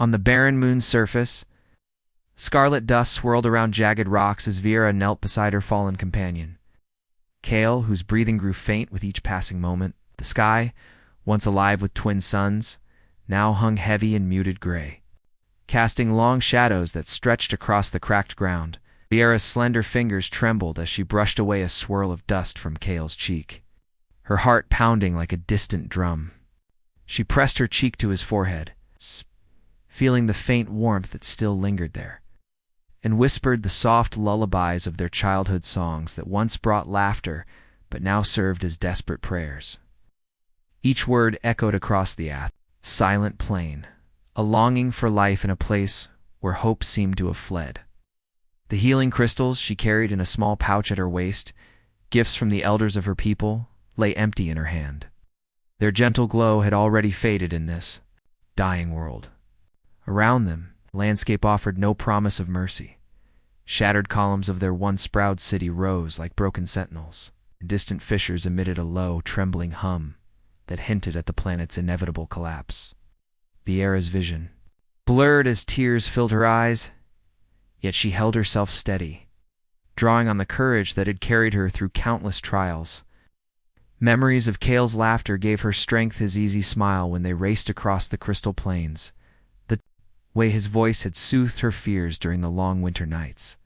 On the barren moon's surface, scarlet dust swirled around jagged rocks as Viera knelt beside her fallen companion. Kale, whose breathing grew faint with each passing moment, the sky, once alive with twin suns, now hung heavy and muted gray, casting long shadows that stretched across the cracked ground. Viera's slender fingers trembled as she brushed away a swirl of dust from Kale's cheek, her heart pounding like a distant drum. She pressed her cheek to his forehead, feeling the faint warmth that still lingered there, and whispered the soft lullabies of their childhood songs that once brought laughter but now served as desperate prayers. Each word echoed across the silent plain, a longing for life in a place where hope seemed to have fled. The healing crystals she carried in a small pouch at her waist, gifts from the elders of her people, lay empty in her hand. Their gentle glow had already faded in this dying world. Around them, the landscape offered no promise of mercy. Shattered columns of their once proud city rose like broken sentinels, and distant fissures emitted a low, trembling hum that hinted at the planet's inevitable collapse. Viera's vision blurred as tears filled her eyes, yet she held herself steady, drawing on the courage that had carried her through countless trials. Memories of Kale's laughter gave her strength, his easy smile when they raced across the crystal plains, the way his voice had soothed her fears during the long winter nights.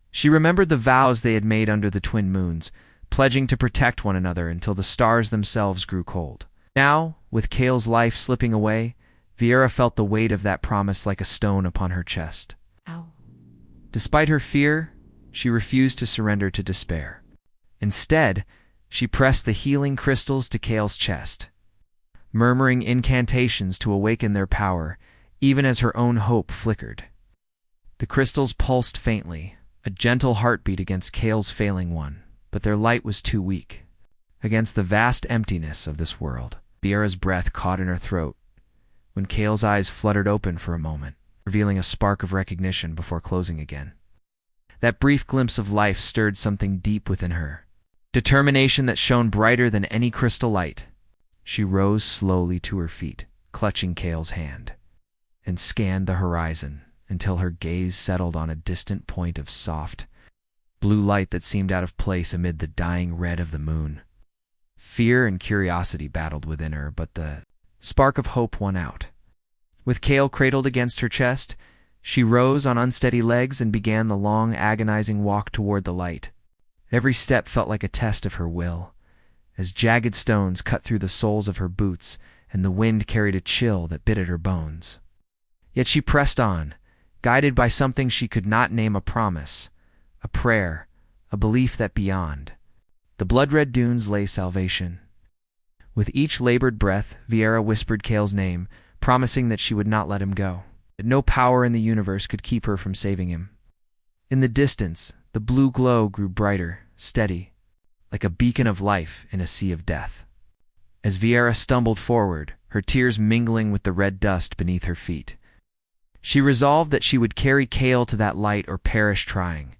She remembered the vows they had made under the twin moons, pledging to protect one another until the stars themselves grew cold. Now, with Kale's life slipping away, Viera felt the weight of that promise like a stone upon her chest. Ow. Despite her fear, she refused to surrender to despair. Instead, she pressed the healing crystals to Kale's chest, murmuring incantations to awaken their power, even as her own hope flickered. The crystals pulsed faintly, a gentle heartbeat against Kale's failing one, but their light was too weak. Against the vast emptiness of this world, Viera's breath caught in her throat when Kale's eyes fluttered open for a moment, revealing a spark of recognition before closing again. That brief glimpse of life stirred something deep within her, determination that shone brighter than any crystal light. She rose slowly to her feet, clutching Kale's hand, and scanned the horizon until her gaze settled on a distant point of soft, blue light that seemed out of place amid the dying red of the moon. Fear and curiosity battled within her, but the spark of hope won out. With Kale cradled against her chest, she rose on unsteady legs and began the long, agonizing walk toward the light. Every step felt like a test of her will, as jagged stones cut through the soles of her boots and the wind carried a chill that bit at her bones. Yet she pressed on, guided by something she could not name: a promise, a prayer, a belief that beyond the blood-red dunes lay salvation. With each labored breath, Viera whispered Kale's name, promising that she would not let him go, that no power in the universe could keep her from saving him. In the distance, the blue glow grew brighter, steady, like a beacon of life in a sea of death. As Viera stumbled forward, her tears mingling with the red dust beneath her feet, she resolved that she would carry Kale to that light or perish trying,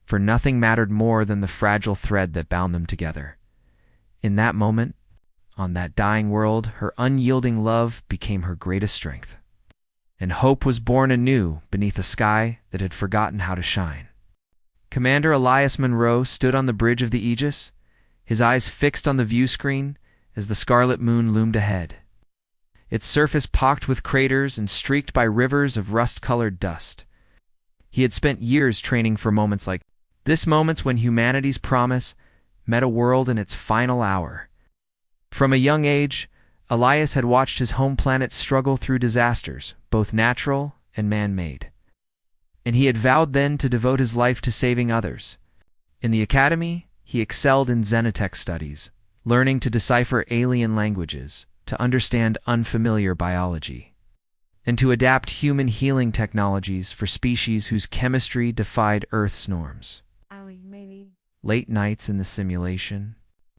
for nothing mattered more than the fragile thread that bound them together. In that moment, on that dying world, her unyielding love became her greatest strength, and hope was born anew beneath a sky that had forgotten how to shine. Commander Elias Monroe stood on the bridge of the Aegis, his eyes fixed on the view screen as the scarlet moon loomed ahead, its surface pocked with craters and streaked by rivers of rust-colored dust. He had spent years training for moments like this, moments when humanity's promise met a world in its final hour. From a young age, Elias had watched his home planet struggle through disasters, both natural and man-made, and he had vowed then to devote his life to saving others. In the academy, he excelled in xenotech studies, learning to decipher alien languages, to understand unfamiliar biology, and to adapt human healing technologies for species whose chemistry defied Earth's norms. Late nights in the simulation,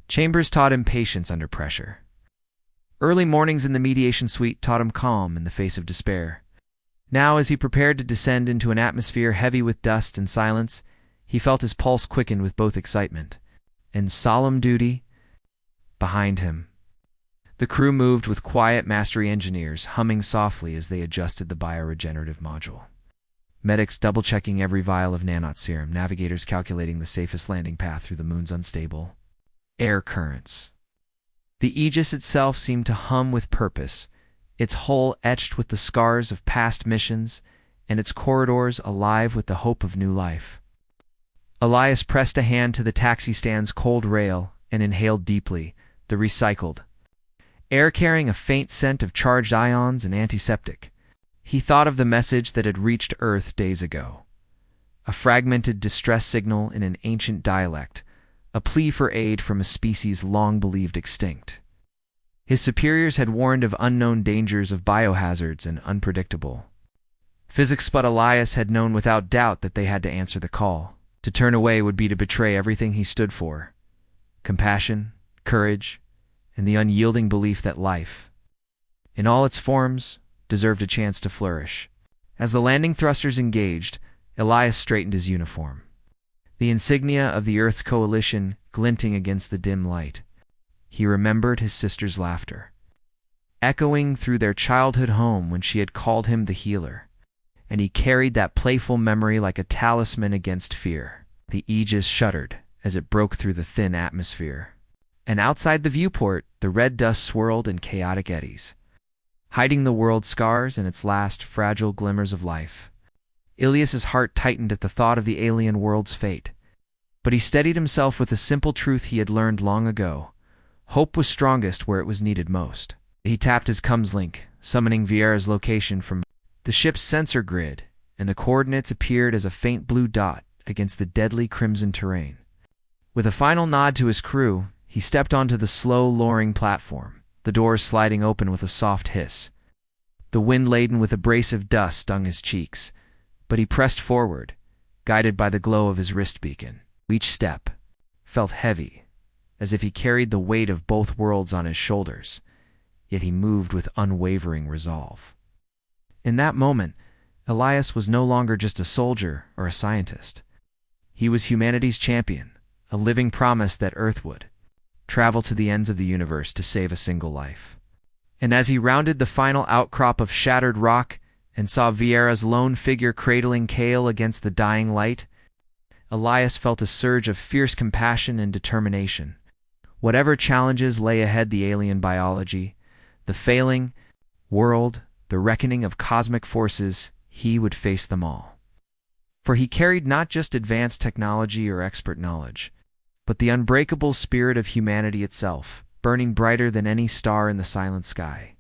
Chambers taught him patience under pressure. Early mornings in the mediation suite taught him calm in the face of despair. Now, as he prepared to descend into an atmosphere heavy with dust and silence, he felt his pulse quicken with both excitement and solemn duty. Behind him, The crew moved with quiet mastery, engineers humming softly as they adjusted the bioregenerative module. Medics double-checking every vial of nanot serum, navigators calculating the safest landing path through the moon's unstable air currents. The Aegis itself seemed to hum with purpose, its hull etched with the scars of past missions, and its corridors alive with the hope of new life. Elias pressed a hand to the taxi stand's cold rail and inhaled deeply, the recycled air carrying a faint scent of charged ions and antiseptic. He thought of the message that had reached Earth days ago. A fragmented distress signal in an ancient dialect, a plea for aid from a species long believed extinct. His superiors had warned of unknown dangers of biohazards and unpredictable physics, but Elias had known without doubt that they had to answer the call. To turn away would be to betray everything he stood for: compassion, courage, and the unyielding belief that life, in all its forms, deserved a chance to flourish. As the landing thrusters engaged, Elias straightened his uniform, the insignia of the Earth's coalition glinting against the dim light. He remembered his sister's laughter, echoing through their childhood home when she had called him the healer, and he carried that playful memory like a talisman against fear. The Aegis shuddered as it broke through the thin atmosphere, and outside the viewport, the red dust swirled in chaotic eddies, hiding the world's scars and its last fragile glimmers of life. Ilias's heart tightened at the thought of the alien world's fate, but he steadied himself with a simple truth he had learned long ago: hope was strongest where it was needed most. He tapped his comms link, summoning Vieira's location from the ship's sensor grid, and the coordinates appeared as a faint blue dot against the deadly crimson terrain. With a final nod to his crew, he stepped onto the slow-lowering platform, the doors sliding open with a soft hiss. The wind laden with abrasive dust stung his cheeks, but he pressed forward, guided by the glow of his wrist beacon. Each step felt heavy, as if he carried the weight of both worlds on his shoulders, yet he moved with unwavering resolve. In that moment, Elias was no longer just a soldier or a scientist. He was humanity's champion, a living promise that Earth would travel to the ends of the universe to save a single life. And as he rounded the final outcrop of shattered rock and saw Vieira's lone figure cradling Kale against the dying light, Elias felt a surge of fierce compassion and determination. Whatever challenges lay ahead, the alien biology, the failing world, the reckoning of cosmic forces, he would face them all. For he carried not just advanced technology or expert knowledge, but the unbreakable spirit of humanity itself, burning brighter than any star in the silent sky.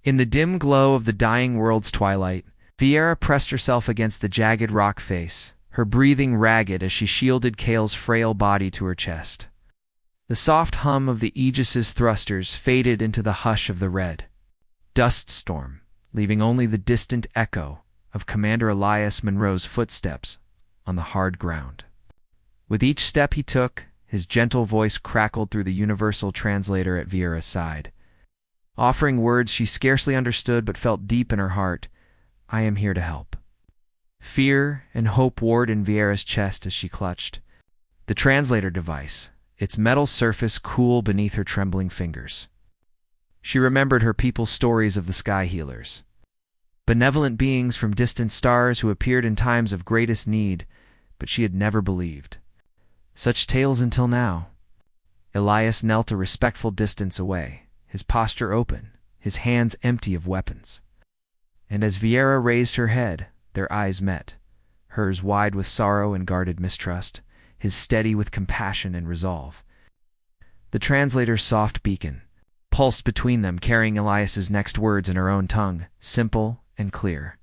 In the dim glow of the dying world's twilight, Vieira pressed herself against the jagged rock face, her breathing ragged as she shielded Kale's frail body to her chest. The soft hum of the Aegis's thrusters faded into the hush of the red dust storm, leaving only the distant echo of Commander Elias Monroe's footsteps on the hard ground. With each step he took, his gentle voice crackled through the universal translator at Vieira's side, offering words she scarcely understood but felt deep in her heart. "I am here to help." Fear and hope warred in Vieira's chest as she clutched the translator device, its metal surface cool beneath her trembling fingers. She remembered her people's stories of the sky healers, benevolent beings from distant stars who appeared in times of greatest need, but she had never believed such tales until now. Elias knelt a respectful distance away, his posture open, his hands empty of weapons. And as Vieira raised her head, their eyes met, hers wide with sorrow and guarded mistrust, his steady with compassion and resolve. The translator's soft beacon pulsed between them, carrying Elias's next words in her own tongue, simple and clear.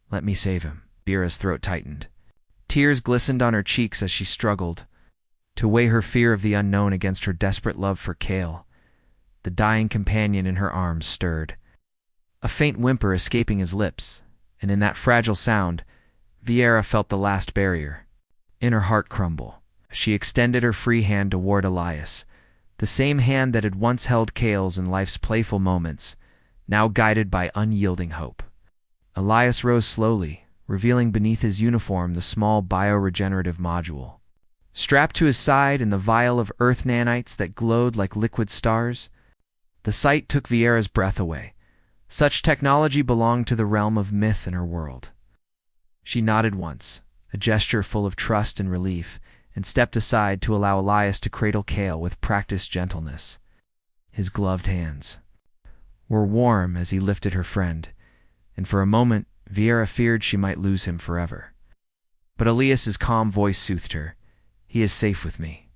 "Let me save him." Vieira's throat tightened. Tears glistened on her cheeks as she struggled to weigh her fear of the unknown against her desperate love for Kale. The dying companion in her arms stirred, a faint whimper escaping his lips, and in that fragile sound, Vieira felt the last barrier in her heart crumble. She extended her free hand toward Elias, the same hand that had once held Kale's in life's playful moments, now guided by unyielding hope. Elias rose slowly, revealing beneath his uniform the small bioregenerative module. Strapped to his side in the vial of Earth nanites that glowed like liquid stars, The sight took Vieira's breath away. Such technology belonged to the realm of myth in her world. She nodded once, a gesture full of trust and relief, and stepped aside to allow Elias to cradle Cale with practiced gentleness. His gloved hands were warm as he lifted her friend, and for a moment Vieira feared she might lose him forever. But Elias's calm voice soothed her. "He is safe with me."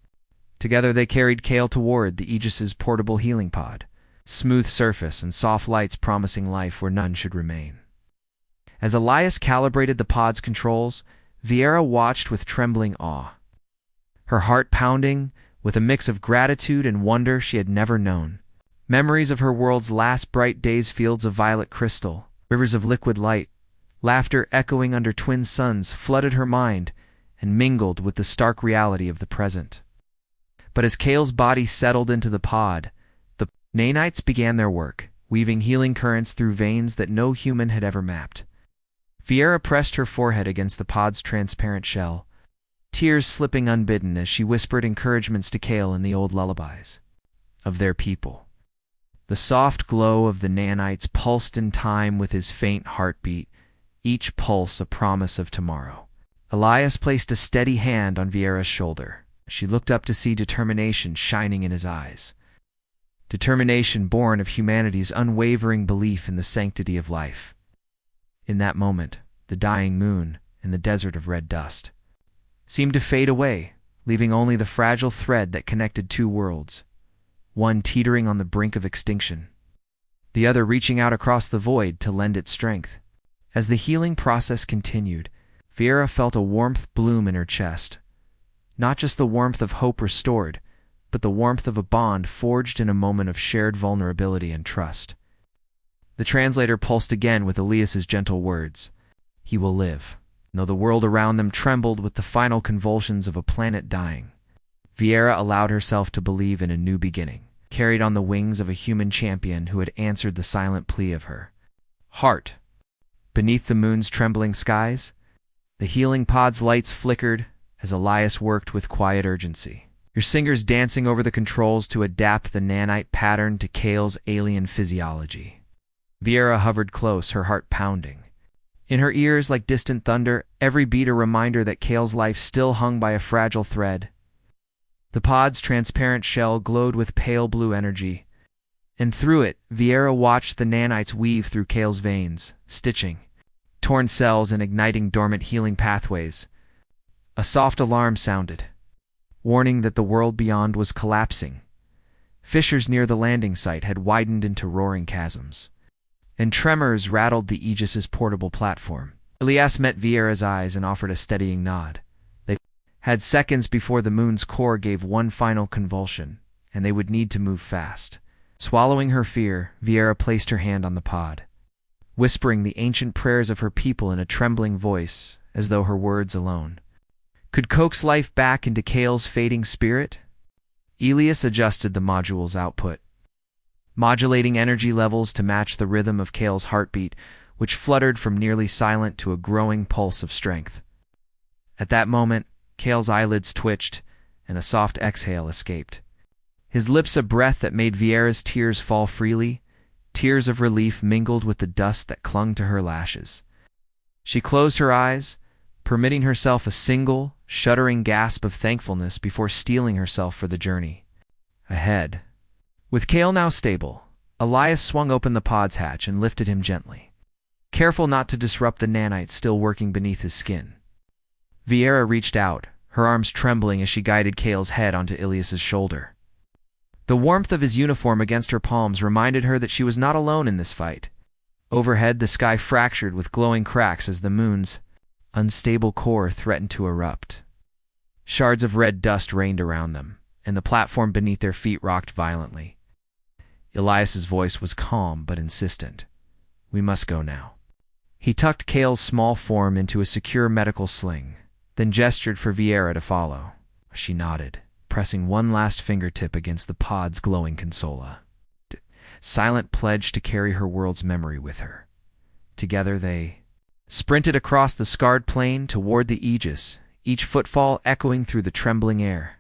Together they carried Cale toward the Aegis's portable healing pod, smooth surface and soft lights promising life where none should remain. As Elias calibrated the pod's controls, Vieira watched with trembling awe. Her heart pounding, with a mix of gratitude and wonder she had never known. Memories of her world's last bright days, fields of violet crystal, rivers of liquid light, laughter echoing under twin suns flooded her mind and mingled with the stark reality of the present. But as Cale's body settled into the pod, the nanites began their work, weaving healing currents through veins that no human had ever mapped. Vieira pressed her forehead against the pod's transparent shell, tears slipping unbidden as she whispered encouragements to Cale in the old lullabies of their people. The soft glow of the nanites pulsed in time with his faint heartbeat, each pulse a promise of tomorrow. Elias placed a steady hand on Vieira's shoulder. She looked up to see determination shining in his eyes. Determination born of humanity's unwavering belief in the sanctity of life. In that moment, the dying moon and the desert of red dust seemed to fade away, leaving only the fragile thread that connected two worlds, one teetering on the brink of extinction, the other reaching out across the void to lend its strength. As the healing process continued, Vieira felt a warmth bloom in her chest. Not just the warmth of hope restored, but the warmth of a bond forged in a moment of shared vulnerability and trust. The translator pulsed again with Elias's gentle words. "He will live," though the world around them trembled with the final convulsions of a planet dying. Vieira allowed herself to believe in a new beginning, carried on the wings of a human champion who had answered the silent plea of her heart. Beneath the moon's trembling skies, the healing pod's lights flickered as Elias worked with quiet urgency, her fingers dancing over the controls to adapt the nanite pattern to Cale's alien physiology. Vieira hovered close, her heart pounding. In her ears, like distant thunder, every beat a reminder that Cale's life still hung by a fragile thread. The pod's transparent shell glowed with pale blue energy, and through it, Vieira watched the nanites weave through Cale's veins, stitching torn cells and igniting dormant healing pathways. A soft alarm sounded, warning that the world beyond was collapsing. Fissures near the landing site had widened into roaring chasms, and tremors rattled the Aegis's portable platform. Elias met Vieira's eyes and offered a steadying nod. They had seconds before the moon's core gave one final convulsion, and they would need to move fast. Swallowing her fear, Vieira placed her hand on the pod, whispering the ancient prayers of her people in a trembling voice, as though her words alone could coax life back into Cale's fading spirit. Elias adjusted the module's output, modulating energy levels to match the rhythm of Cale's heartbeat, which fluttered from nearly silent to a growing pulse of strength. At that moment, Cale's eyelids twitched, and a soft exhale escaped. His lips a breath that made Vieira's tears fall freely, tears of relief mingled with the dust that clung to her lashes. She closed her eyes, permitting herself a single, shuddering gasp of thankfulness before steeling herself for the journey ahead. With Cale now stable, Elias swung open the pod's hatch and lifted him gently, careful not to disrupt the nanites still working beneath his skin. Vieira reached out, her arms trembling as she guided Cale's head onto Elias's shoulder. The warmth of his uniform against her palms reminded her that she was not alone in this fight. Overhead, the sky fractured with glowing cracks as the moon's unstable core threatened to erupt. Shards of red dust rained around them, and the platform beneath their feet rocked violently. Elias's voice was calm but insistent. "We must go now." He tucked Cale's small form into a secure medical sling, then gestured for Vieira to follow. She nodded, pressing one last fingertip against the pod's glowing consola. Silent pledge to carry her world's memory with her. Together they sprinted across the scarred plain toward the Aegis, each footfall echoing through the trembling air.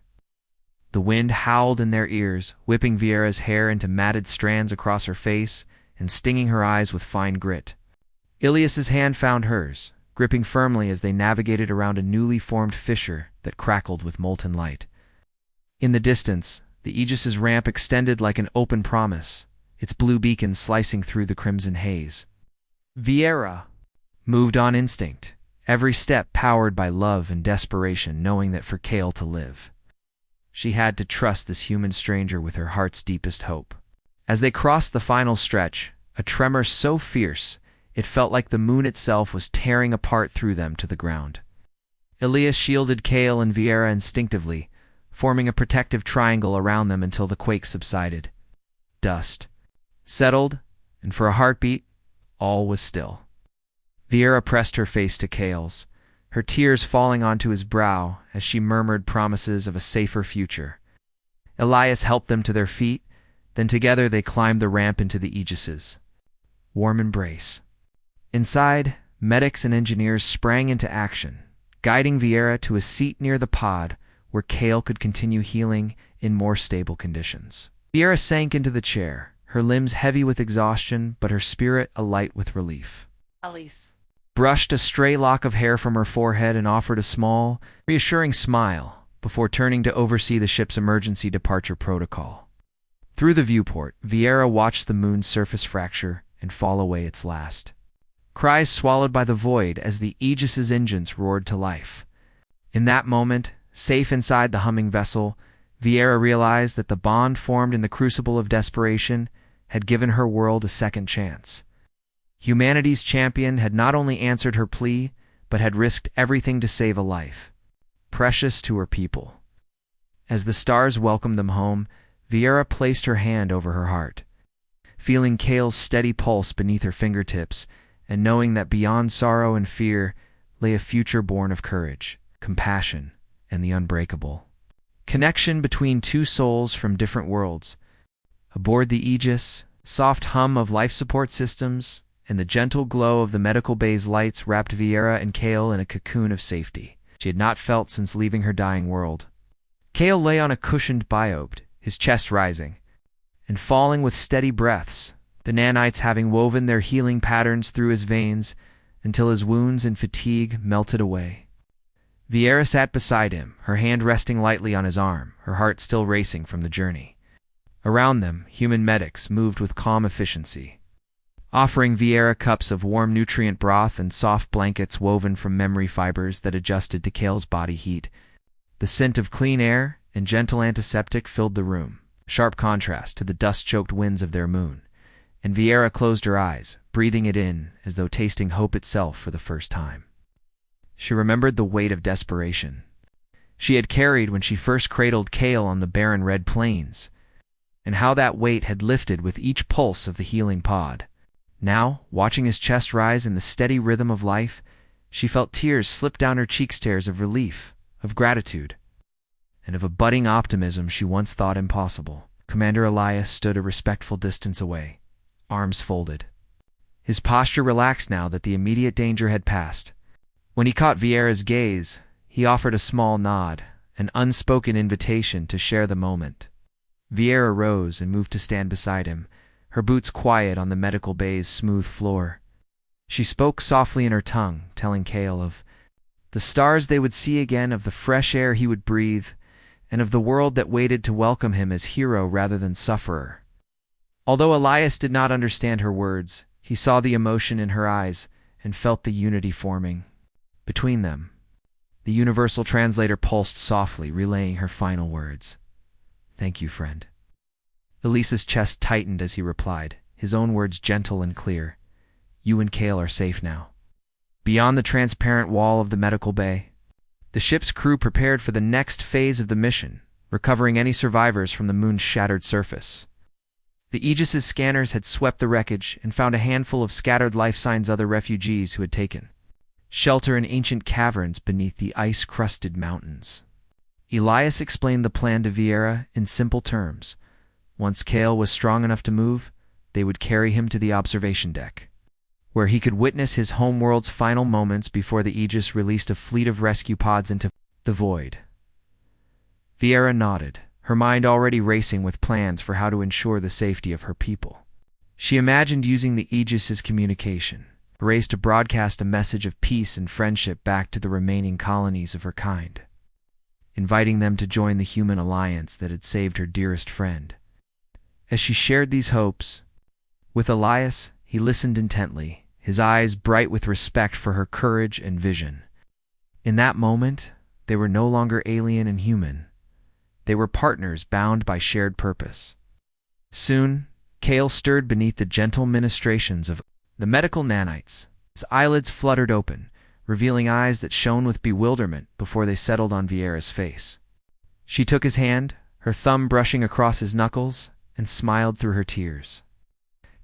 The wind howled in their ears, whipping Vieira's hair into matted strands across her face and stinging her eyes with fine grit. Ilias's hand found hers, gripping firmly as they navigated around a newly formed fissure that crackled with molten light. In the distance, the Aegis's ramp extended like an open promise, its blue beacon slicing through the crimson haze. Vieira moved on instinct, every step powered by love and desperation, knowing that for Cale to live, she had to trust this human stranger with her heart's deepest hope. As they crossed the final stretch, a tremor so fierce it felt like the moon itself was tearing apart through them to the ground. Ilias shielded Cale and Vieira instinctively, forming a protective triangle around them until the quake subsided. Dust settled, and for a heartbeat, all was still. Vieira pressed her face to Cale's, her tears falling onto his brow as she murmured promises of a safer future. Elias helped them to their feet, then together they climbed the ramp into the Aegis's warm embrace. Inside, medics and engineers sprang into action, guiding Vieira to a seat near the pod where Cale could continue healing in more stable conditions. Vieira sank into the chair, her limbs heavy with exhaustion but her spirit alight with relief. Alice Brushed a stray lock of hair from her forehead and offered a small, reassuring smile before turning to oversee the ship's emergency departure protocol. Through the viewport, Vieira watched the moon's surface fracture and fall away its last. Cries swallowed by the void as the Aegis's engines roared to life. In that moment, safe inside the humming vessel, Vieira realized that the bond formed in the crucible of desperation had given her world a second chance. Humanity's champion had not only answered her plea, but had risked everything to save a life, precious to her people. As the stars welcomed them home, Vieira placed her hand over her heart, feeling Cale's steady pulse beneath her fingertips, and knowing that beyond sorrow and fear lay a future born of courage, compassion, and the unbreakable connection between two souls from different worlds. Aboard the Aegis, soft hum of life support systems and the gentle glow of the medical bay's lights wrapped Vieira and Cale in a cocoon of safety she had not felt since leaving her dying world. Cale lay on a cushioned biobe, his chest rising and falling with steady breaths, the nanites having woven their healing patterns through his veins until his wounds and fatigue melted away. Vieira sat beside him, her hand resting lightly on his arm, her heart still racing from the journey. Around them, human medics moved with calm efficiency, offering Vieira cups of warm nutrient broth and soft blankets woven from memory fibers that adjusted to Cale's body heat. The scent of clean air and gentle antiseptic filled the room, sharp contrast to the dust-choked winds of their moon, and Vieira closed her eyes, breathing it in as though tasting hope itself for the first time. She remembered the weight of desperation she had carried when she first cradled Cale on the barren red plains, and how that weight had lifted with each pulse of the healing pod. Now, watching his chest rise in the steady rhythm of life, she felt tears slip down her cheeks, tears of relief, of gratitude, and of a budding optimism she once thought impossible. Commander Elias stood a respectful distance away, arms folded. His posture relaxed now that the immediate danger had passed. When he caught Vieira's gaze, he offered a small nod, an unspoken invitation to share the moment. Vieira rose and moved to stand beside him, her boots quiet on the medical bay's smooth floor. She spoke softly in her tongue, telling Cale of the stars they would see again, of the fresh air he would breathe, and of the world that waited to welcome him as hero rather than sufferer. Although Elias did not understand her words, he saw the emotion in her eyes and felt the unity forming between them. The universal translator pulsed softly, relaying her final words. "Thank you, friend." Elisa's chest tightened as he replied, his own words gentle and clear. "You and Cale are safe now." Beyond the transparent wall of the medical bay, the ship's crew prepared for the next phase of the mission, recovering any survivors from the moon's shattered surface. The Aegis's scanners had swept the wreckage and found a handful of scattered life signs, other refugees who had taken shelter in ancient caverns beneath the ice-crusted mountains. Elias explained the plan to Vieira in simple terms. Once Cale was strong enough to move, they would carry him to the observation deck, where he could witness his homeworld's final moments before the Aegis released a fleet of rescue pods into the void. Vieira nodded, her mind already racing with plans for how to ensure the safety of her people. She imagined using the Aegis's communication rays to broadcast a message of peace and friendship back to the remaining colonies of her kind, inviting them to join the human alliance that had saved her dearest friend. As she shared these hopes with Elias, he listened intently, his eyes bright with respect for her courage and vision. In that moment, they were no longer alien and human. They were partners bound by shared purpose. Soon, Kale stirred beneath the gentle ministrations of the medical nanites. His eyelids fluttered open, revealing eyes that shone with bewilderment before they settled on Vieira's face. She took his hand, her thumb brushing across his knuckles, and smiled through her tears.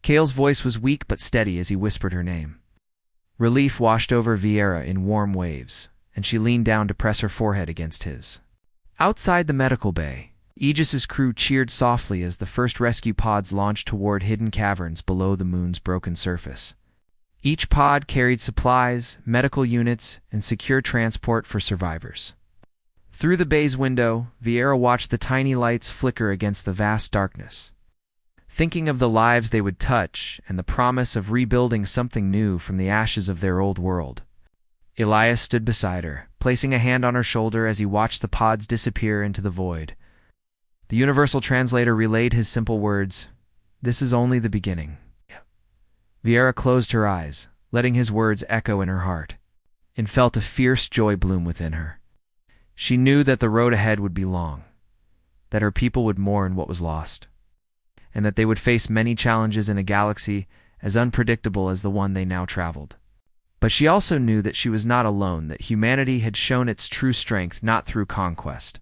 Kale's voice was weak but steady as he whispered her name. Relief washed over Vieira in warm waves, and she leaned down to press her forehead against his. Outside the medical bay, Aegis's crew cheered softly as the first rescue pods launched toward hidden caverns below the moon's broken surface. Each pod carried supplies, medical units, and secure transport for survivors. Through the bay's window, Vieira watched the tiny lights flicker against the vast darkness. Thinking of the lives they would touch and the promise of rebuilding something new from the ashes of their old world. Elias stood beside her, placing a hand on her shoulder as he watched the pods disappear into the void. The universal translator relayed his simple words, "This is only the beginning." Vieira closed her eyes, letting his words echo in her heart, and felt a fierce joy bloom within her. She knew that the road ahead would be long, that her people would mourn what was lost, and that they would face many challenges in a galaxy as unpredictable as the one they now traveled. But she also knew that she was not alone, that humanity had shown its true strength not through conquest,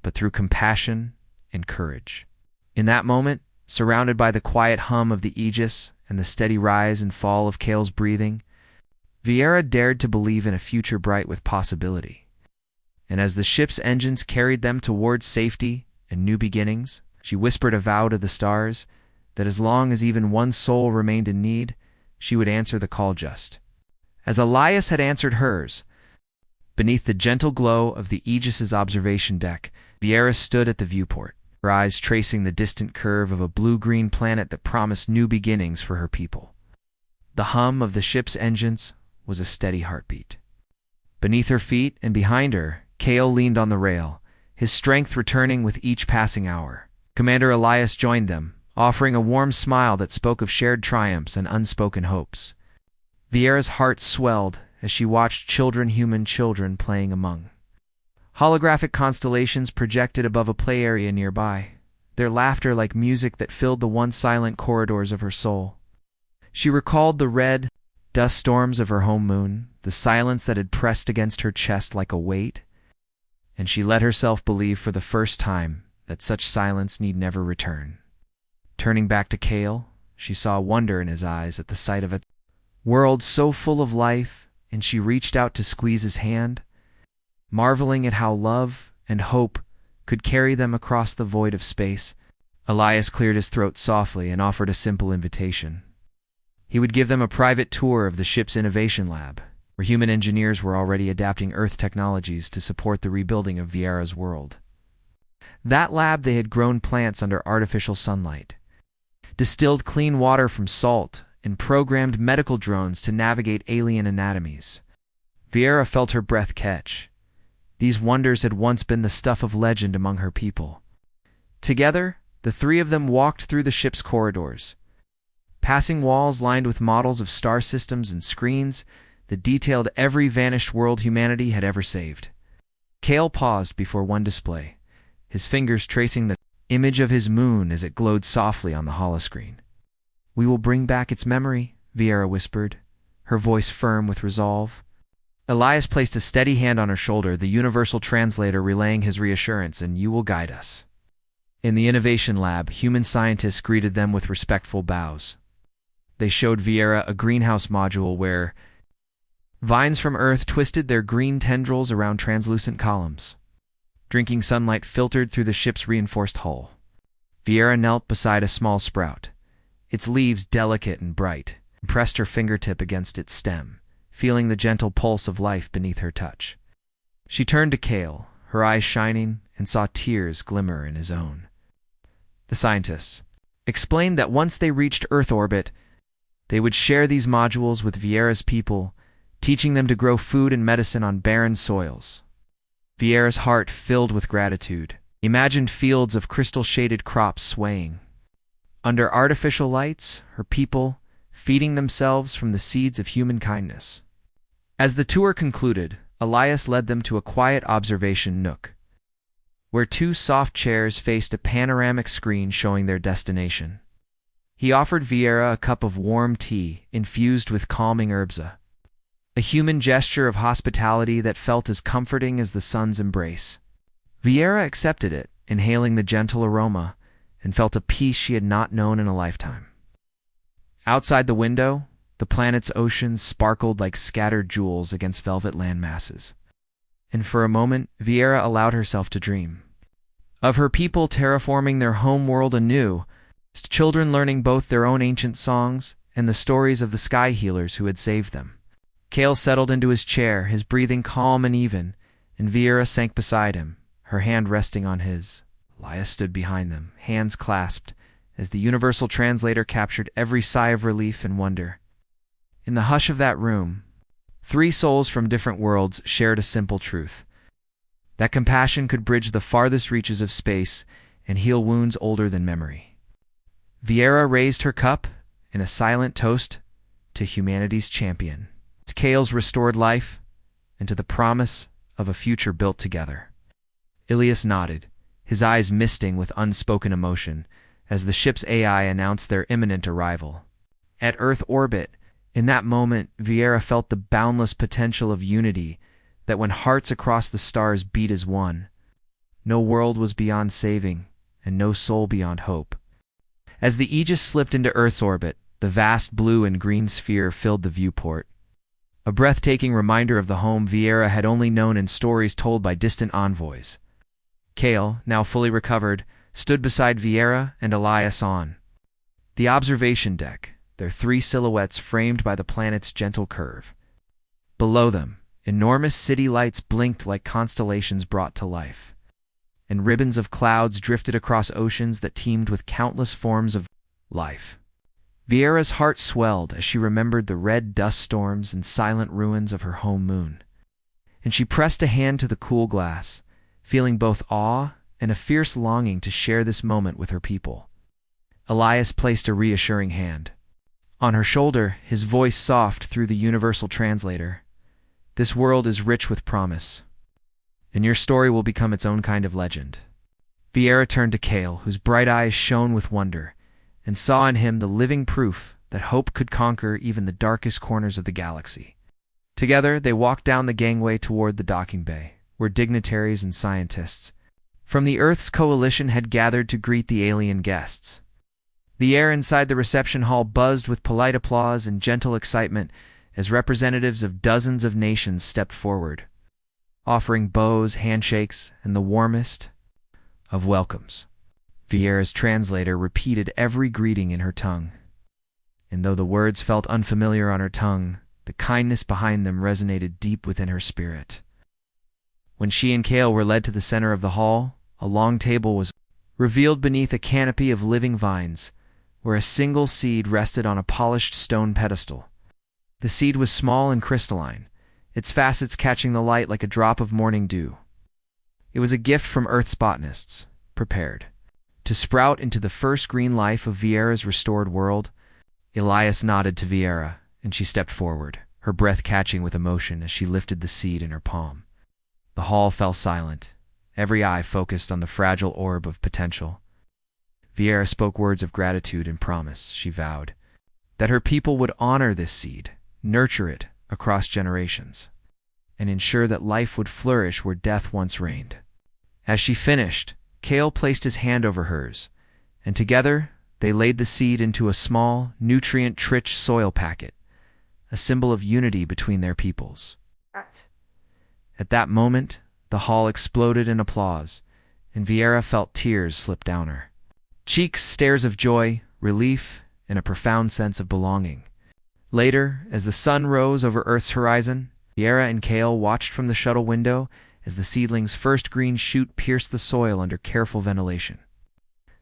but through compassion and courage. In that moment, surrounded by the quiet hum of the Aegis and the steady rise and fall of Kale's breathing, Vieira dared to believe in a future bright with possibility. And as the ship's engines carried them towards safety and new beginnings, she whispered a vow to the stars that as long as even one soul remained in need, she would answer the call just as Elias had answered hers. Beneath the gentle glow of the Aegis's observation deck, Vieira stood at the viewport, her eyes tracing the distant curve of a blue-green planet that promised new beginnings for her people. The hum of the ship's engines was a steady heartbeat. Beneath her feet and behind her, Kale leaned on the rail, his strength returning with each passing hour. Commander Elias joined them, offering a warm smile that spoke of shared triumphs and unspoken hopes. Vieira's heart swelled as she watched human children playing among holographic constellations projected above a play area nearby, their laughter like music that filled the once silent corridors of her soul. She recalled the red dust storms of her home moon, the silence that had pressed against her chest like a weight, and she let herself believe for the first time that such silence need never return. Turning back to Kale, she saw wonder in his eyes at the sight of a world so full of life, and she reached out to squeeze his hand, marveling at how love and hope could carry them across the void of space. Elias cleared his throat softly and offered a simple invitation. He would give them a private tour of the ship's innovation lab, where human engineers were already adapting Earth technologies to support the rebuilding of Vieira's world. That lab, they had grown plants under artificial sunlight, distilled clean water from salt, and programmed medical drones to navigate alien anatomies. Vieira felt her breath catch. These wonders had once been the stuff of legend among her people. Together, the three of them walked through the ship's corridors, passing walls lined with models of star systems and screens that detailed every vanished world humanity had ever saved. Kale paused before one display, his fingers tracing the image of his moon as it glowed softly on the holoscreen. "We will bring back its memory," Vieira whispered, her voice firm with resolve. Elias placed a steady hand on her shoulder, the universal translator relaying his reassurance, "And you will guide us." In the innovation lab, human scientists greeted them with respectful bows. They showed Vieira a greenhouse module where vines from Earth twisted their green tendrils around translucent columns. Drinking sunlight filtered through the ship's reinforced hull. Vieira knelt beside a small sprout, its leaves delicate and bright, and pressed her fingertip against its stem, feeling the gentle pulse of life beneath her touch. She turned to Kale, her eyes shining and saw tears glimmer in his own. The scientists explained that once they reached Earth orbit, they would share these modules with Vieira's people, teaching them to grow food and medicine on barren soils. Vieira's heart filled with gratitude, imagined fields of crystal-shaded crops swaying. Under artificial lights, her people feeding themselves from the seeds of human kindness. As the tour concluded, Elias led them to a quiet observation nook, where two soft chairs faced a panoramic screen showing their destination. He offered Vieira a cup of warm tea infused with calming herbs, a human gesture of hospitality that felt as comforting as the sun's embrace. Vieira accepted it, inhaling the gentle aroma, and felt a peace she had not known in a lifetime. Outside the window, the planet's oceans sparkled like scattered jewels against velvet landmasses. And for a moment, Vieira allowed herself to dream of her people terraforming their home world anew, children learning both their own ancient songs and the stories of the sky healers who had saved them. Cale settled into his chair, his breathing calm and even, and Vieira sank beside him, her hand resting on his. Elias stood behind them, hands clasped, as the universal translator captured every sigh of relief and wonder. In the hush of that room, three souls from different worlds shared a simple truth: that compassion could bridge the farthest reaches of space and heal wounds older than memory. Vieira raised her cup in a silent toast to humanity's champion, to Cale's restored life, and to the promise of a future built together. Elias nodded, his eyes misting with unspoken emotion, as the ship's AI announced their imminent arrival. At Earth orbit, in that moment, Vieira felt the boundless potential of unity, that when hearts across the stars beat as one, no world was beyond saving, and no soul beyond hope. As the Aegis slipped into Earth's orbit, the vast blue and green sphere filled the viewport, a breathtaking reminder of the home Vieira had only known in stories told by distant envoys. Cale, now fully recovered, stood beside Vieira and Elias on the observation deck, their three silhouettes framed by the planet's gentle curve. Below them, enormous city lights blinked like constellations brought to life, and ribbons of clouds drifted across oceans that teemed with countless forms of life. Vieira's heart swelled as she remembered the red dust storms and silent ruins of her home moon, and she pressed a hand to the cool glass, feeling both awe and a fierce longing to share this moment with her people. Elias placed a reassuring hand on her shoulder, his voice soft through the universal translator. "This world is rich with promise, and your story will become its own kind of legend." Vieira turned to Cale, whose bright eyes shone with wonder, and saw in him the living proof that hope could conquer even the darkest corners of the galaxy. Together, they walked down the gangway toward the docking bay, where dignitaries and scientists from the Earth's coalition had gathered to greet the alien guests. The air inside the reception hall buzzed with polite applause and gentle excitement as representatives of dozens of nations stepped forward, offering bows, handshakes, and the warmest of welcomes. Vieira's translator repeated every greeting in her tongue, and though the words felt unfamiliar on her tongue, the kindness behind them resonated deep within her spirit. When she and Cale were led to the center of the hall, a long table was revealed beneath a canopy of living vines, where a single seed rested on a polished stone pedestal. The seed was small and crystalline, its facets catching the light like a drop of morning dew. It was a gift from Earth's botanists, prepared to sprout into the first green life of Vieira's restored world. Elias nodded to Vieira, and she stepped forward, her breath catching with emotion as she lifted the seed in her palm. The hall fell silent, every eye focused on the fragile orb of potential. Vieira spoke words of gratitude and promise. She vowed that her people would honor this seed, nurture it across generations, and ensure that life would flourish where death once reigned. As she finished, Cale placed his hand over hers, and together they laid the seed into a small, nutrient-rich soil packet, a symbol of unity between their peoples. At that moment, the hall exploded in applause, and Vieira felt tears slip down her cheeks, stares of joy, relief, and a profound sense of belonging. Later, as the sun rose over Earth's horizon, Vieira and Cale watched from the shuttle window as the seedling's first green shoot pierced the soil under careful ventilation.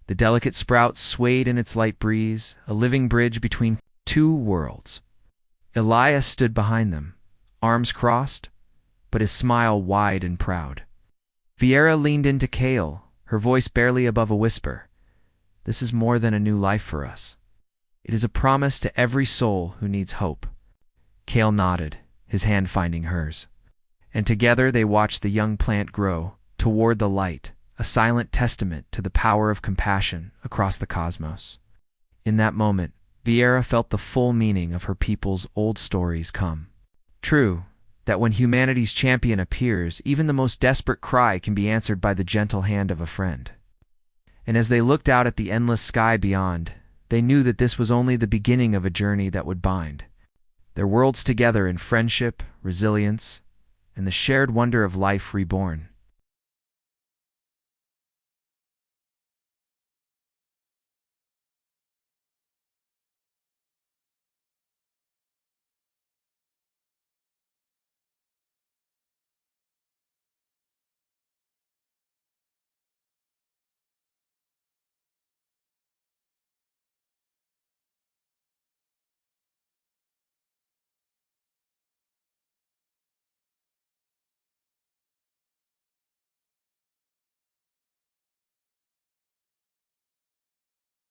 The delicate sprout swayed in its light breeze, a living bridge between two worlds. Elias stood behind them, arms crossed, but his smile wide and proud. Vieira leaned into Kale, her voice barely above a whisper. "This is more than a new life for us. It is a promise to every soul who needs hope." Kale nodded, his hand finding hers. And together they watched the young plant grow toward the light, a silent testament to the power of compassion across the cosmos. In that moment, Vieira felt the full meaning of her people's old stories come true, that when humanity's champion appears, even the most desperate cry can be answered by the gentle hand of a friend. And as they looked out at the endless sky beyond, they knew that this was only the beginning of a journey that would bind their worlds together in friendship, resilience, and the shared wonder of life reborn.